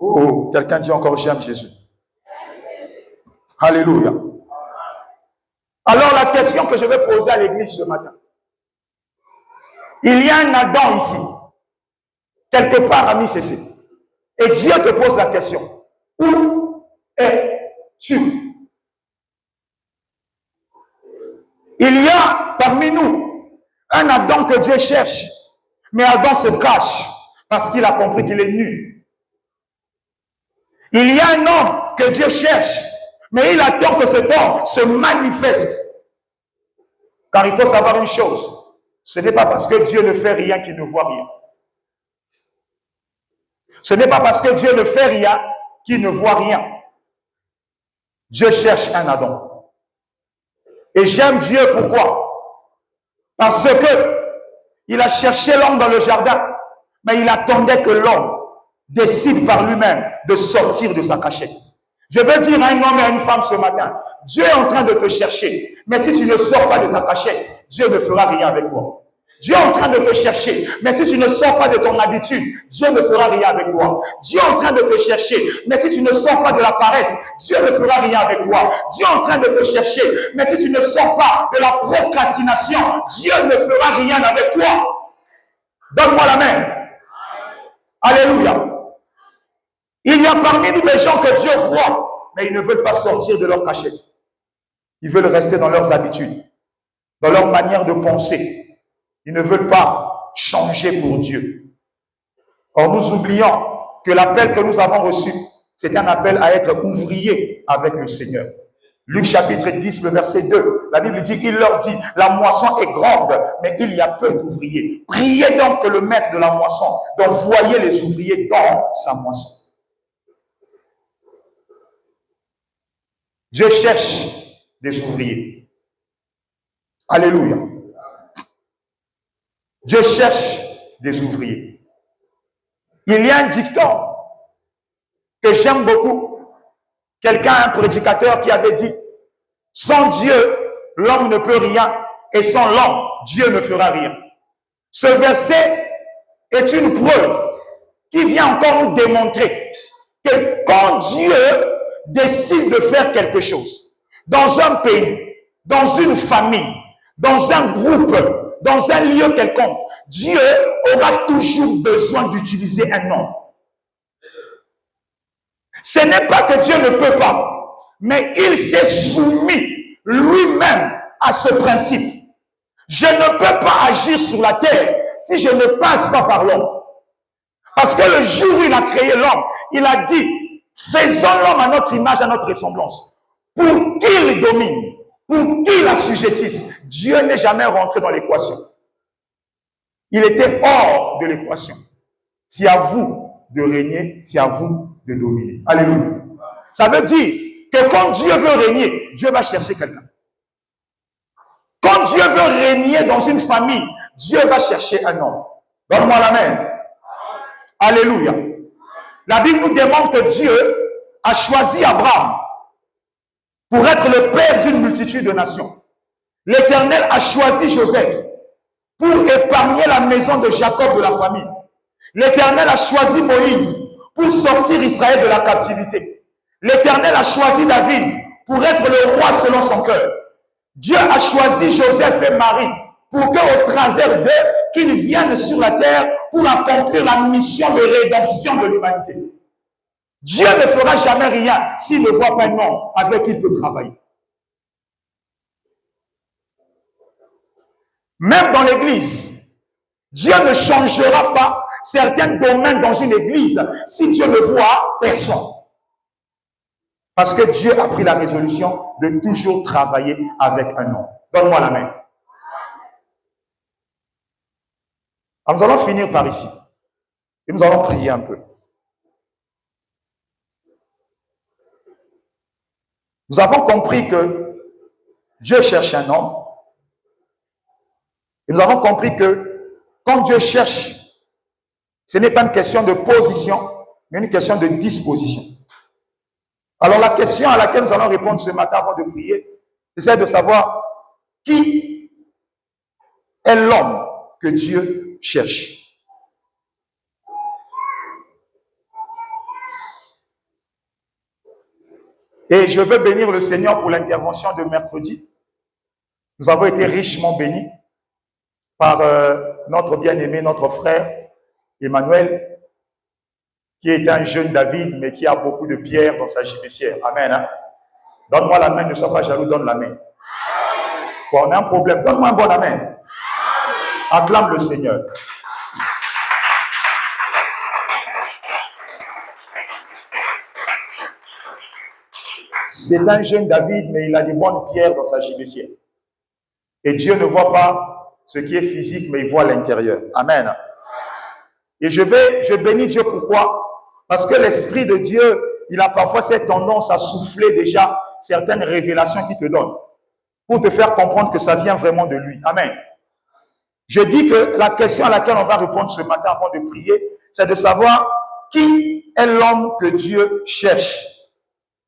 Oh, quelqu'un dit encore, j'aime Jésus. Alléluia. Alors la question que je vais poser à l'église ce matin. Il y a un Adam ici, quelque part à mi-cessé. Et Dieu te pose la question. Où es-tu? Il y a parmi nous un Adam que Dieu cherche. Mais Adam se cache parce qu'il a compris qu'il est nu. Il y a un homme que Dieu cherche, mais il attend que cet homme se manifeste. Car il faut savoir une chose. Ce n'est pas parce que Dieu ne fait rien qu'il ne voit rien. Ce n'est pas parce que Dieu ne fait rien qu'il ne voit rien. Dieu cherche un Adam. Et j'aime Dieu, pourquoi? Parce que il a cherché l'homme dans le jardin, mais il attendait que l'homme décide par lui-même de sortir de sa cachette. Je veux dire à un homme et à une femme ce matin, Dieu est en train de te chercher, mais si tu ne sors pas de ta cachette, Dieu ne fera rien avec toi. Dieu est en train de te chercher, mais si tu ne sors pas de ton habitude, Dieu ne fera rien avec toi. Dieu est en train de te chercher, mais si tu ne sors pas de la paresse, Dieu ne fera rien avec toi. Dieu est en train de te chercher, mais si tu ne sors pas de la procrastination, Dieu ne fera rien avec toi. Donne-moi la main. Alléluia. Il y a parmi nous des gens que Dieu voit, mais ils ne veulent pas sortir de leur cachette. Ils veulent rester dans leurs habitudes, dans leur manière de penser. Ils ne veulent pas changer pour Dieu. Or, nous oublions que l'appel que nous avons reçu, c'est un appel à être ouvrier avec le Seigneur. Luc chapitre 10, le verset 2, la Bible dit, il leur dit, la moisson est grande, mais il y a peu d'ouvriers. Priez donc que le maître de la moisson d'envoyer les ouvriers dans sa moisson. Dieu cherche des ouvriers. Alléluia. Dieu cherche des ouvriers. Il y a un dicton que j'aime beaucoup. Quelqu'un, un prédicateur qui avait dit, sans Dieu, l'homme ne peut rien, et sans l'homme, Dieu ne fera rien. Ce verset est une preuve qui vient encore nous démontrer que quand Dieu décide de faire quelque chose, dans un pays, dans une famille, dans un groupe, dans un lieu quelconque, Dieu aura toujours besoin d'utiliser un homme. Ce n'est pas que Dieu ne peut pas, mais il s'est soumis lui-même à ce principe. Je ne peux pas agir sur la terre si je ne passe pas par l'homme. Parce que le jour où il a créé l'homme, il a dit, faisons l'homme à notre image, à notre ressemblance, pour qu'il domine, pour qu'il assujettisse. Dieu n'est jamais rentré dans l'équation. Il était hors de l'équation. C'est à vous de régner, c'est à vous de dominer. Alléluia. Ça veut dire que quand Dieu veut régner, Dieu va chercher quelqu'un. Quand Dieu veut régner dans une famille, Dieu va chercher un homme. Donne-moi l'amen. Alléluia. La Bible nous démontre que Dieu a choisi Abraham pour être le père d'une multitude de nations. L'Éternel a choisi Joseph pour épargner la maison de Jacob de la famine. L'Éternel a choisi Moïse pour sortir Israël de la captivité. L'Éternel a choisi David pour être le roi selon son cœur. Dieu a choisi Joseph et Marie pour qu'au travers d'eux, qu'ils viennent sur la terre pour accomplir la mission de rédemption de l'humanité. Dieu ne fera jamais rien s'il ne voit pas un homme avec qui il peut travailler. Même dans l'église, Dieu ne changera pas certains domaines dans une église si Dieu ne voit personne. Parce que Dieu a pris la résolution de toujours travailler avec un homme. Donne-moi la main. Alors nous allons finir par ici. Et nous allons prier un peu. Nous avons compris que Dieu cherche un homme. Et nous avons compris que quand Dieu cherche, ce n'est pas une question de position, mais une question de disposition. Alors la question à laquelle nous allons répondre ce matin avant de prier, c'est celle de savoir qui est l'homme que Dieu cherche. Et je veux bénir le Seigneur pour l'intervention de mercredi. Nous avons été richement bénis par notre bien-aimé, notre frère Emmanuel, qui est un jeune David, mais qui a beaucoup de pierres dans sa gibecière. Amen. Hein? Donne-moi la main, ne sois pas jaloux, donne la main. Quand on a un problème, donne-moi un bon amen. Acclame le Seigneur. C'est un jeune David, mais il a des bonnes pierres dans sa gibecière. Et Dieu ne voit pas ce qui est physique, mais il voit l'intérieur. Amen. Et je bénis Dieu, pourquoi? Parce que l'Esprit de Dieu, il a parfois cette tendance à souffler déjà certaines révélations qu'il te donne, pour te faire comprendre que ça vient vraiment de lui. Amen. Je dis que la question à laquelle on va répondre ce matin avant de prier, c'est de savoir qui est l'homme que Dieu cherche.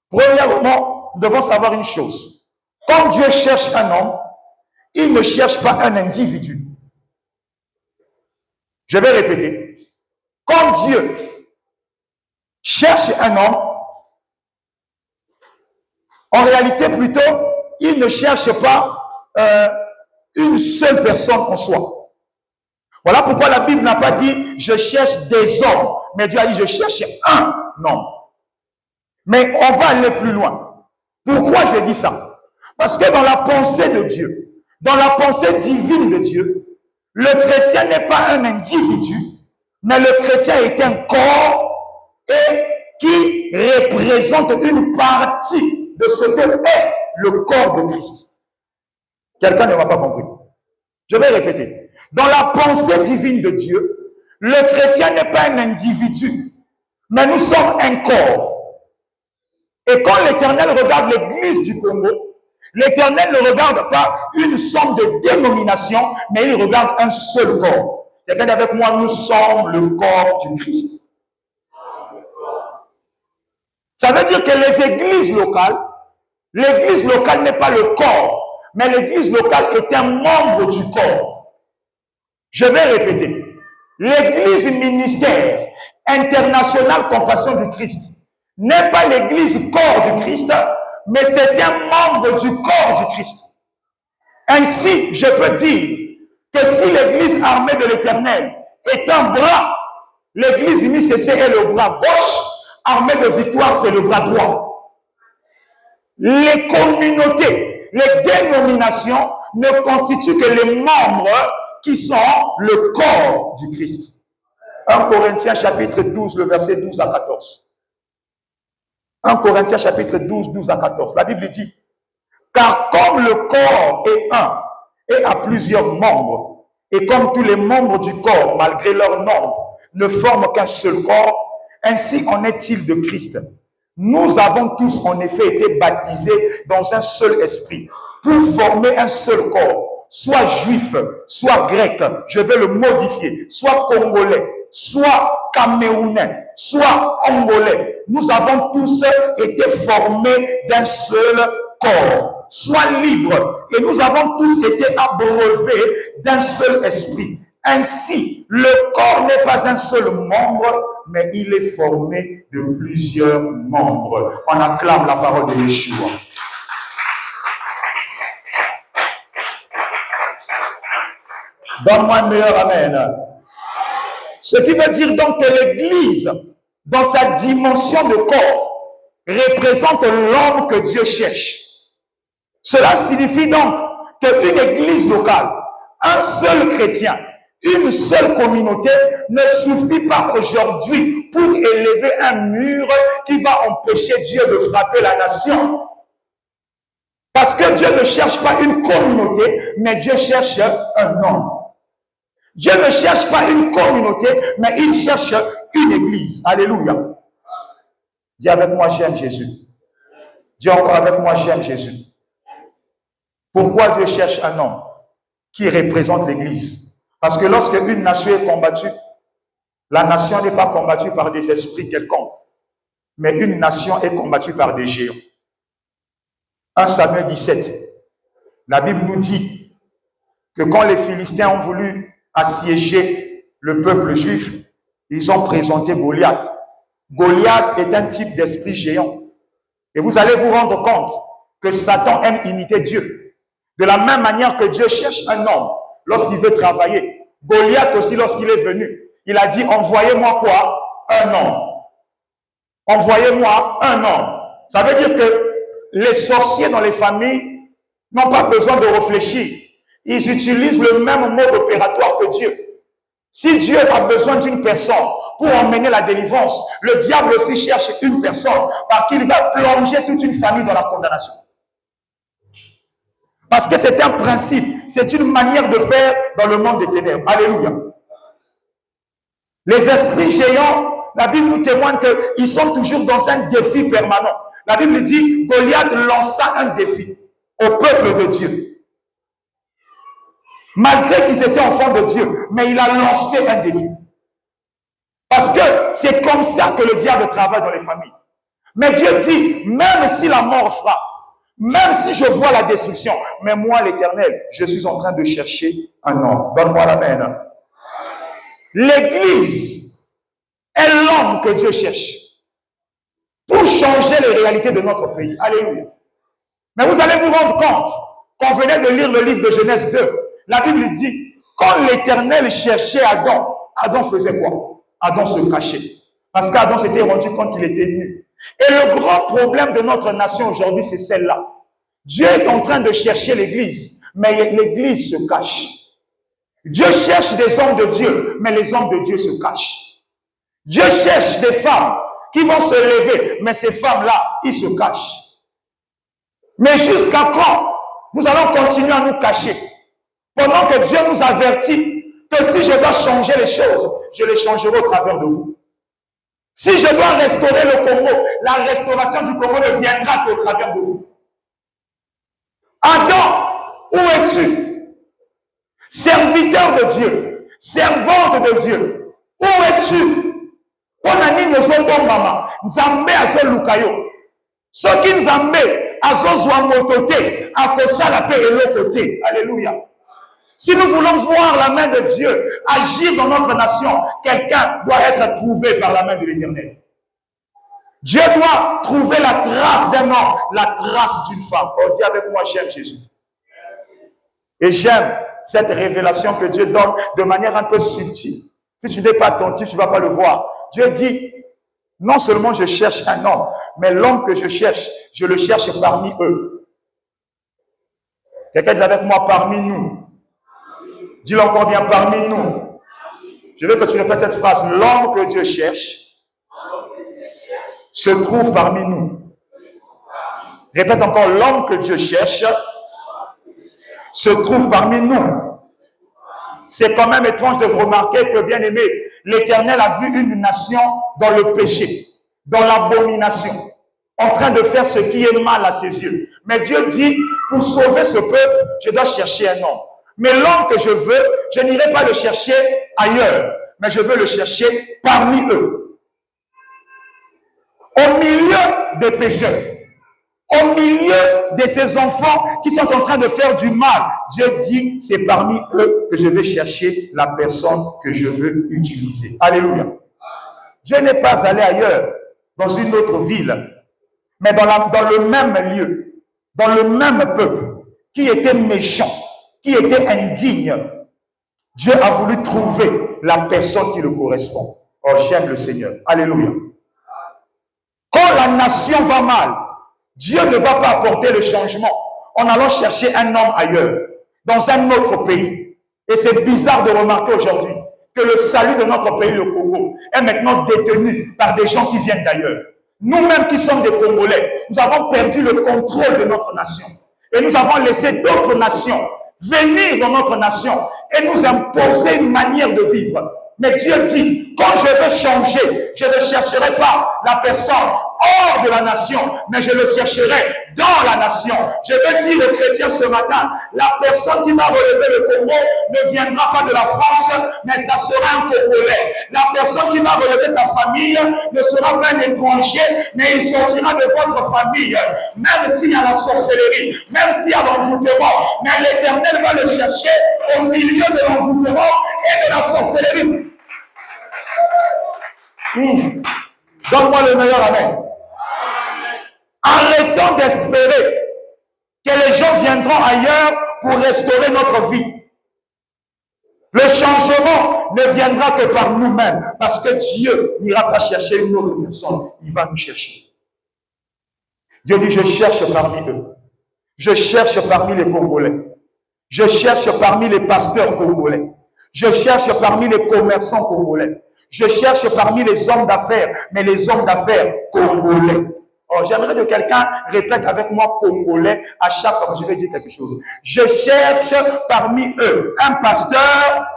Premièrement, nous devons savoir une chose. Quand Dieu cherche un homme, il ne cherche pas un individu. Je vais répéter. Quand Dieu cherche un homme, en réalité plutôt, il ne cherche pas une seule personne en soi. Voilà pourquoi la Bible n'a pas dit « je cherche des hommes », mais Dieu a dit « je cherche un homme ». Mais on va aller plus loin. Pourquoi je dis ça? Parce que dans la pensée de Dieu, dans la pensée divine de Dieu, le chrétien n'est pas un individu, mais le chrétien est un corps et qui représente une partie de ce que est le corps de Christ. Quelqu'un ne m'a pas compris. Je vais répéter. Dans la pensée divine de Dieu, le chrétien n'est pas un individu, mais nous sommes un corps. Et quand l'Éternel regarde l'Église du Congo, l'Éternel ne regarde pas une somme de dénominations, mais il regarde un seul corps. Quelqu'un dit avec moi, nous sommes le corps du Christ. Ça veut dire que les églises locales, l'église locale n'est pas le corps, mais l'église locale est un membre du corps. Je vais répéter. L'église ministère internationale compassion du Christ n'est pas l'église corps du Christ, mais c'est un membre du corps du Christ. Ainsi, je peux dire que si l'église armée de l'Éternel est un bras, l'église IMICC est le bras gauche, armée de victoire, c'est le bras droit. Les communautés, les dénominations ne constituent que les membres qui sont le corps du Christ. 1 Corinthiens chapitre 12, le verset 12 à 14. 1 Corinthiens chapitre 12, 12 à 14. La Bible dit, car comme le corps est un et a plusieurs membres, et comme tous les membres du corps, malgré leur nombre, ne forment qu'un seul corps, ainsi en est-il de Christ. Nous avons tous en effet été baptisés dans un seul esprit, pour former un seul corps, soit juif, soit grec, je vais le modifier, soit congolais, soit camerounais, soit angolais. Nous avons tous été formés d'un seul corps, soit libres, et nous avons tous été abreuvés d'un seul esprit. Ainsi, le corps n'est pas un seul membre, mais il est formé de plusieurs membres. On acclame la parole de Yeshua. Donne-moi un meilleur amen. Ce qui veut dire donc que l'Église, dans sa dimension de corps, représente l'homme que Dieu cherche. Cela signifie donc qu'une église locale, un seul chrétien, une seule communauté ne suffit pas aujourd'hui pour élever un mur qui va empêcher Dieu de frapper la nation. Parce que Dieu ne cherche pas une communauté, mais Dieu cherche un homme. Dieu ne cherche pas une communauté, mais il cherche une église. Alléluia. Dis avec moi, j'aime Jésus. Dis encore avec moi, j'aime Jésus. Pourquoi Dieu cherche un homme qui représente l'église? Parce que lorsque une nation est combattue, la nation n'est pas combattue par des esprits quelconques, mais une nation est combattue par des géants. 1 Samuel 17, la Bible nous dit que quand les Philistins ont voulu assiéger le peuple juif, ils ont présenté Goliath. Goliath est un type d'esprit géant. Et vous allez vous rendre compte que Satan aime imiter Dieu. De la même manière que Dieu cherche un homme lorsqu'il veut travailler. Goliath aussi, lorsqu'il est venu, il a dit, envoyez-moi quoi? Un homme. Envoyez-moi un homme. Ça veut dire que les sorciers dans les familles n'ont pas besoin de réfléchir. Ils utilisent le même mode opératoire que Dieu. Si Dieu a besoin d'une personne pour emmener la délivrance, le diable aussi cherche une personne parce qu'il va plonger toute une famille dans la condamnation. Parce que c'est un principe, c'est une manière de faire dans le monde des ténèbres. Alléluia. Les esprits géants, la Bible nous témoigne qu'ils sont toujours dans un défi permanent. La Bible dit, Goliath lança un défi au peuple de Dieu. Malgré qu'ils étaient enfants de Dieu, mais il a lancé un défi. Parce que c'est comme ça que le diable travaille dans les familles. Mais Dieu dit, même si la mort frappe, même si je vois la destruction, mais moi, l'Éternel, je suis en train de chercher un homme. Donne-moi l'amen. L'Église est l'homme que Dieu cherche pour changer les réalités de notre pays. Alléluia. Mais vous allez vous rendre compte qu'on venait de lire le livre de Genèse 2. La Bible dit, quand l'Éternel cherchait Adam, Adam faisait quoi? Adam se cachait. Parce qu'Adam s'était rendu compte qu'il était nu. Et le grand problème de notre nation aujourd'hui, c'est celle-là. Dieu est en train de chercher l'Église, mais l'Église se cache. Dieu cherche des hommes de Dieu, mais les hommes de Dieu se cachent. Dieu cherche des femmes qui vont se lever, mais ces femmes-là, ils se cachent. Mais jusqu'à quand nous allons continuer à nous cacher? Pendant que Dieu nous avertit que si je dois changer les choses, je les changerai au travers de vous. Si je dois restaurer le Congo, la restauration du Congo ne viendra qu'au travers de vous. Adam, où es-tu? Serviteur de Dieu, servante de Dieu, où es-tu? Ponani nozoto mama, nzambe azolukayo. Soki nzambe azozwa motote, akosala pe elokote. Alléluia. Si nous voulons voir la main de Dieu agir dans notre nation, quelqu'un doit être trouvé par la main de l'Éternel. Dieu doit trouver la trace d'un homme, la trace d'une femme. Oh, dis avec moi, j'aime Jésus. Et j'aime cette révélation que Dieu donne de manière un peu subtile. Si tu n'es pas attentif, tu ne vas pas le voir. Dieu dit, non seulement je cherche un homme, mais l'homme que je le cherche parmi eux. Quelqu'un dit avec moi, parmi nous. Dis-le encore bien, parmi nous. Je veux que tu répètes cette phrase. L'homme que Dieu cherche se trouve parmi nous. Répète encore, l'homme que Dieu cherche se trouve parmi nous. C'est quand même étrange de remarquer que, bien aimé, l'Éternel a vu une nation dans le péché, dans l'abomination, en train de faire ce qui est mal à ses yeux. Mais Dieu dit, pour sauver ce peuple, je dois chercher un homme. Mais l'homme que je veux, je n'irai pas le chercher ailleurs, mais je veux le chercher parmi eux. Au milieu des pécheurs, au milieu de ces enfants qui sont en train de faire du mal, Dieu dit, c'est parmi eux que je vais chercher la personne que je veux utiliser. Alléluia. Dieu n'est pas allé ailleurs, dans une autre ville, mais dans le même lieu, dans le même peuple, qui était méchant, qui était indigne. Dieu a voulu trouver la personne qui le correspond. Oh, j'aime le Seigneur. Alléluia. Quand la nation va mal, Dieu ne va pas apporter le changement en allant chercher un homme ailleurs, dans un autre pays. Et c'est bizarre de remarquer aujourd'hui que le salut de notre pays, le Congo, est maintenant détenu par des gens qui viennent d'ailleurs. Nous-mêmes qui sommes des Congolais, nous avons perdu le contrôle de notre nation. Et nous avons laissé d'autres nations venir dans notre nation et nous imposer une manière de vivre. Mais Dieu dit, quand je veux changer, je ne chercherai pas la personne hors de la nation, mais je le chercherai dans la nation. Je veux dire aux chrétiens ce matin, la personne qui va relever le Congo ne viendra pas de la France, mais ça sera un Congolais. La personne qui va relever ta famille ne sera pas un étranger, mais il sortira de votre famille. Même s'il y a la sorcellerie, même s'il y a l'envoûtement, mais l'Éternel va le chercher au milieu de l'envoûtement et de la sorcellerie. Donne-moi le meilleur amen. Arrêtons d'espérer que les gens viendront ailleurs pour restaurer notre vie. Le changement ne viendra que par nous-mêmes, parce que Dieu n'ira pas chercher une autre personne, il va nous chercher. Dieu dit, je cherche parmi eux. Je cherche parmi les Congolais. Je cherche parmi les pasteurs congolais. Je cherche parmi les commerçants congolais. Je cherche parmi les hommes d'affaires, mais les hommes d'affaires congolais. Oh, j'aimerais que quelqu'un répète avec moi congolais à chaque fois que je vais dire quelque chose. Je cherche parmi eux un pasteur.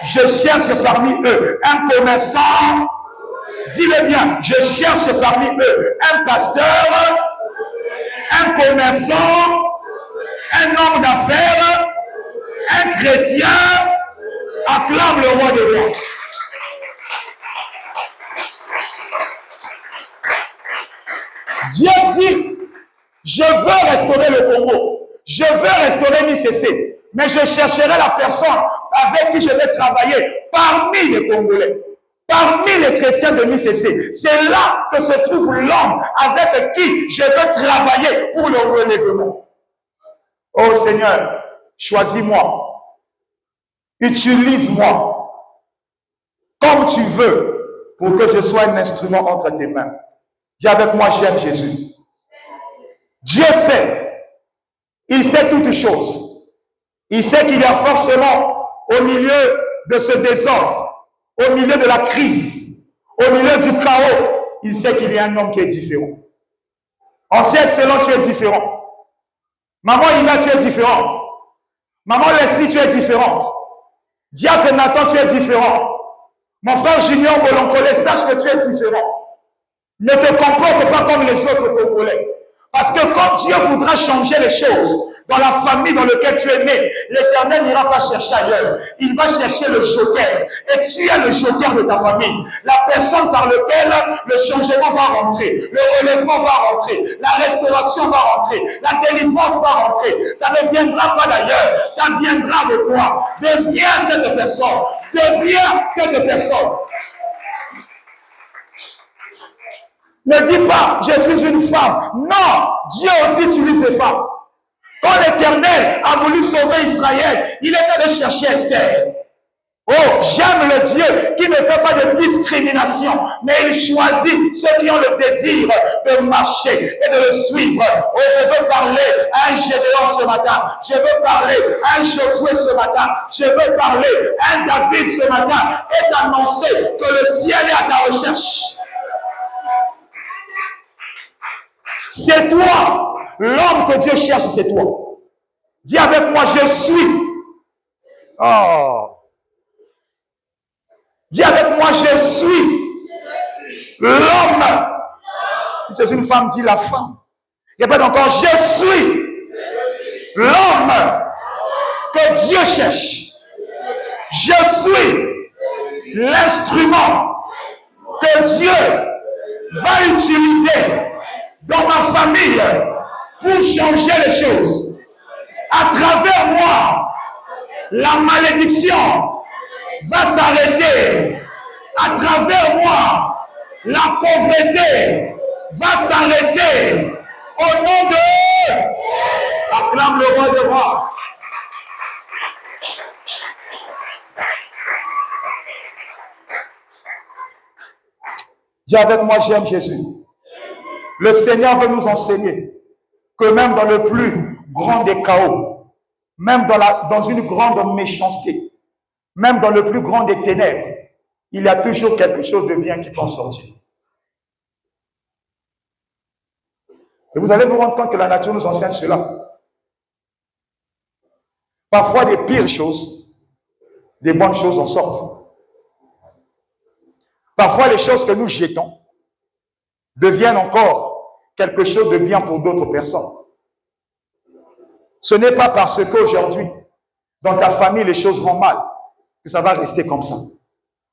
Je cherche parmi eux un commerçant. Dis-le bien. Je cherche parmi eux un pasteur, un commerçant, un homme d'affaires, un chrétien. Acclame le roi des rois. Dieu dit, je veux restaurer le Congo, je veux restaurer l'ICC, mais je chercherai la personne avec qui je vais travailler parmi les Congolais, parmi les chrétiens de l'ICC. C'est là que se trouve l'homme avec qui je veux travailler pour le relèvement. Oh Seigneur, choisis-moi, utilise-moi comme tu veux pour que je sois un instrument entre tes mains. Dis avec moi, j'aime Jésus. Dieu sait. Il sait toutes choses. Il sait qu'il y a forcément au milieu de ce désordre, au milieu de la crise, au milieu du chaos, il sait qu'il y a un homme qui est différent. En c'est excellent, tu es différent. Maman Ina, tu es différente. Maman Leslie, tu es différente. Diacre Nathan, tu es différent. Mon frère Junior Boloncolais, sache que tu es différent. Ne te comporte pas comme les autres Congolais. Parce que quand Dieu voudra changer les choses dans la famille dans laquelle tu es né, l'Éternel n'ira pas chercher ailleurs. Il va chercher le joker. Et tu es le joker de ta famille. La personne par laquelle le changement va rentrer, le relèvement va rentrer, la restauration va rentrer, la délivrance va rentrer. Ça ne viendra pas d'ailleurs. Ça viendra de toi. Deviens cette personne. Deviens cette personne. Ne dis pas, je suis une femme. Non, Dieu aussi utilise des femmes. Quand l'Éternel a voulu sauver Israël, il est allé chercher Esther. Oh, j'aime le Dieu qui ne fait pas de discrimination, mais il choisit ceux qui ont le désir de marcher et de le suivre. Oh, je veux parler à un Gédéon ce matin. Je veux parler à un Josué ce matin. Je veux parler à un David ce matin et t'annoncer que le ciel est à ta recherche. C'est toi. L'homme que Dieu cherche, c'est toi. Dis avec moi, je suis. Oh. Dis avec moi, je suis. L'homme. Si tu es une femme, dis la femme. Répète encore, je suis. L'homme que Dieu cherche. Je suis l'instrument que Dieu va utiliser dans ma famille pour changer les choses. À travers moi, la malédiction va s'arrêter. À travers moi, la pauvreté va s'arrêter. Au nom de... Acclame le roi des rois. Dis avec moi, j'aime Jésus. Le Seigneur veut nous enseigner que même dans le plus grand des chaos, même dans une grande méchanceté, même dans le plus grand des ténèbres, il y a toujours quelque chose de bien qui peut en sortir. Et vous allez vous rendre compte que la nature nous enseigne cela. Parfois, des pires choses, des bonnes choses en sortent. Parfois, les choses que nous jetons deviennent encore quelque chose de bien pour d'autres personnes. Ce n'est pas parce qu'aujourd'hui, dans ta famille, les choses vont mal, que ça va rester comme ça.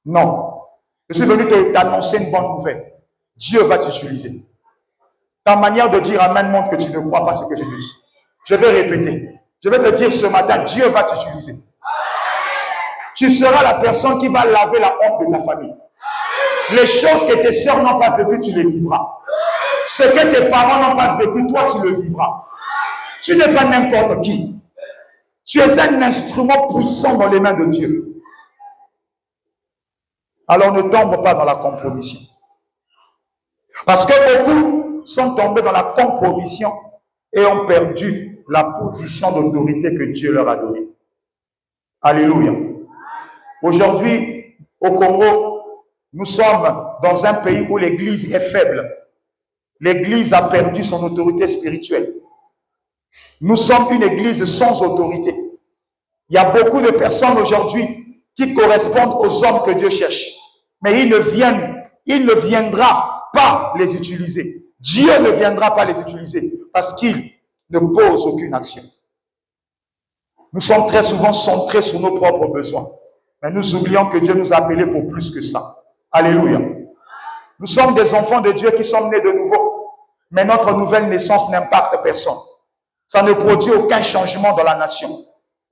Non. Je suis venu t'annoncer une bonne nouvelle. Dieu va t'utiliser. Ta manière de dire Amen montre que tu ne crois pas ce que je te dis. Je vais répéter. Je vais te dire ce matin, Dieu va t'utiliser. Tu seras la personne qui va laver la honte de ta famille. Les choses que tes sœurs n'ont pas vécues, tu les vivras. Ce que tes parents n'ont pas vécu, toi, tu le vivras. Tu n'es pas n'importe qui. Tu es un instrument puissant dans les mains de Dieu. Alors ne tombe pas dans la compromission. Parce que beaucoup sont tombés dans la compromission et ont perdu la position d'autorité que Dieu leur a donnée. Alléluia. Aujourd'hui, au Congo, nous sommes dans un pays où l'Église est faible. L'Église a perdu son autorité spirituelle. Nous sommes une Église sans autorité. Il y a beaucoup de personnes aujourd'hui qui correspondent aux hommes que Dieu cherche. Mais il ne viendra pas les utiliser. Dieu ne viendra pas les utiliser parce qu'il ne pose aucune action. Nous sommes très souvent centrés sur nos propres besoins. Mais nous oublions que Dieu nous a appelés pour plus que ça. Alléluia. Nous sommes des enfants de Dieu qui sommes nés de nouveau. Mais notre nouvelle naissance n'impacte personne. Ça ne produit aucun changement dans la nation.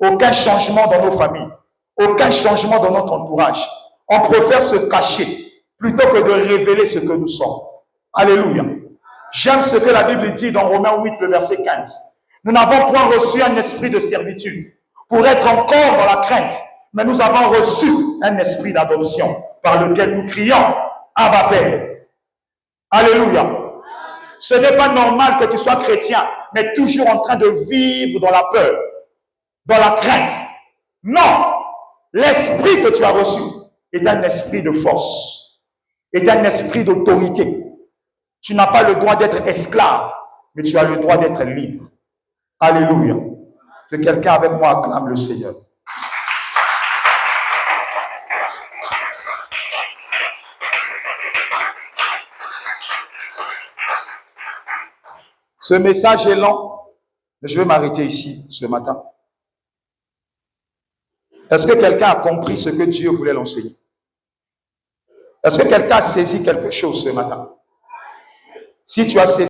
Aucun changement dans nos familles. Aucun changement dans notre entourage. On préfère se cacher plutôt que de révéler ce que nous sommes. Alléluia. J'aime ce que la Bible dit dans Romains 8, le verset 15. Nous n'avons point reçu un esprit de servitude pour être encore dans la crainte, mais nous avons reçu un esprit d'adoption par lequel nous crions Abba Père. Alléluia. Ce n'est pas normal que tu sois chrétien, mais toujours en train de vivre dans la peur, dans la crainte. Non, l'esprit que tu as reçu est un esprit de force, est un esprit d'autorité. Tu n'as pas le droit d'être esclave, mais tu as le droit d'être libre. Alléluia. Que quelqu'un avec moi acclame le Seigneur. Ce message est long, mais je vais m'arrêter ici ce matin. Est-ce que quelqu'un a compris ce que Dieu voulait l'enseigner? Est-ce que quelqu'un a saisi quelque chose ce matin? Si tu as saisi